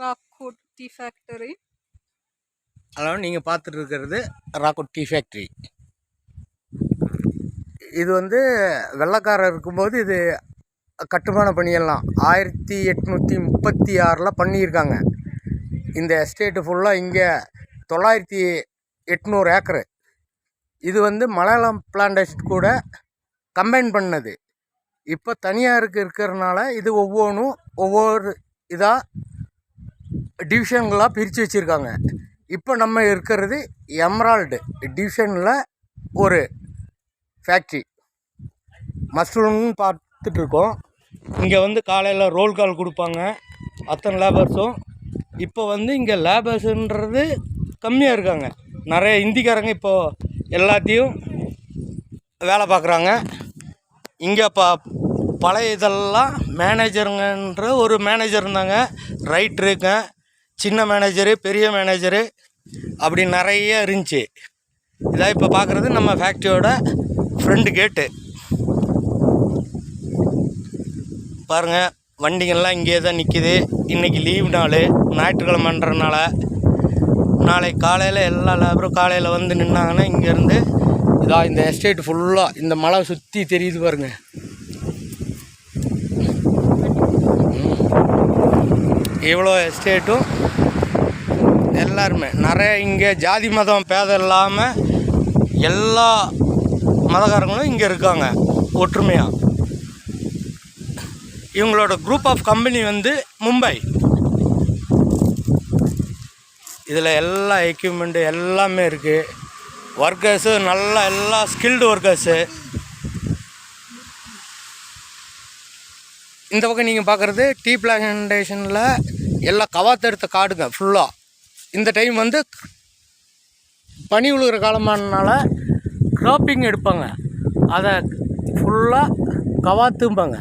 Rockwood tea factory. Hello, நீங்கள் பார்த்துட்டு இருக்கிறது ராக்வுட் டீ ஃபேக்ட்ரி. இது வந்து வெள்ளைக்காரர் இருக்கும்போது இது கட்டுமான பணியெல்லாம் 1836 பண்ணியிருக்காங்க. இந்த எஸ்டேட்டு ஃபுல்லாக இங்கே 9800 ஏக்கரு. இது வந்து மலையாளம் பிளான்டேஷன் கூட கம்பைன் பண்ணது. இப்போ தனியாருக்கு இருக்கிறதுனால இது ஒவ்வொரு இதாக டிவிஷன்களாக பிரித்து வச்சுருக்காங்க. இப்போ நம்ம இருக்கிறது எமரால்டு டிவிஷனில் ஒரு ஃபேக்ட்ரி மஷ்ரூம்னு பார்த்துட்ருக்கோம். இங்கே வந்து காலையில் ரோல் கால் கொடுப்பாங்க அத்தனை லேபர்ஸும். இப்போ வந்து இங்கே லேபர்ஸுன்றது கம்மியாக இருக்காங்க. நிறைய இந்திக்காரங்க இப்போது எல்லாத்தையும் வேலை பார்க்குறாங்க. இங்கே பழைய இதெல்லாம் மேனேஜருங்கன்ற ஒரு மேனேஜர் இருந்தாங்க, ரைட்டருங்க, சின்ன மேனேஜரு, பெரிய மேனேஜரு, அப்படி நிறைய இருந்துச்சு. இதான் இப்போ பார்க்குறது நம்ம ஃபேக்ட்ரியோட ஃப்ரண்ட் கேட்டு. பாருங்கள், வண்டிகள்லாம் இங்கே தான் நிற்கிது. இன்றைக்கி லீவ் நாள், ஞாயிற்றுக்கிழமைன்றனால. நாளைக்கு காலையில் எல்லா லேபரும் காலையில் வந்து நின்னாங்கன்னா இங்கேருந்து இதான் இந்த எஸ்டேட் ஃபுல்லாக இந்த மலை சுற்றி தெரியுது பாருங்க. இவ்வளோ எஸ்டேட்டும் எல்லாருமே நிறைய இங்கே ஜாதி மதம் பேதம் இல்லாமல் எல்லா மதக்காரங்களும் இங்கே இருக்காங்க ஒற்றுமையாக. இவங்களோட குரூப் ஆஃப் கம்பெனி வந்து மும்பை. இதில் எல்லா எக்யூப்மெண்ட்டு எல்லாமே இருக்குது. ஒர்க்கர்ஸு நல்லா எல்லா ஸ்கில்டு ஒர்க்கர்ஸு. இந்த பக்கம் நீங்கள் பார்க்குறது டீ பிளான்டேஷனில் எல்லாம் கவாத்தெடுத்த காடுங்க ஃபுல்லாக. இந்த டைம் வந்து பனி விழுகிற காலமானனால கிராப்பிங் எடுப்பாங்க, அதை ஃபுல்லாக கவாத்தும்பாங்க.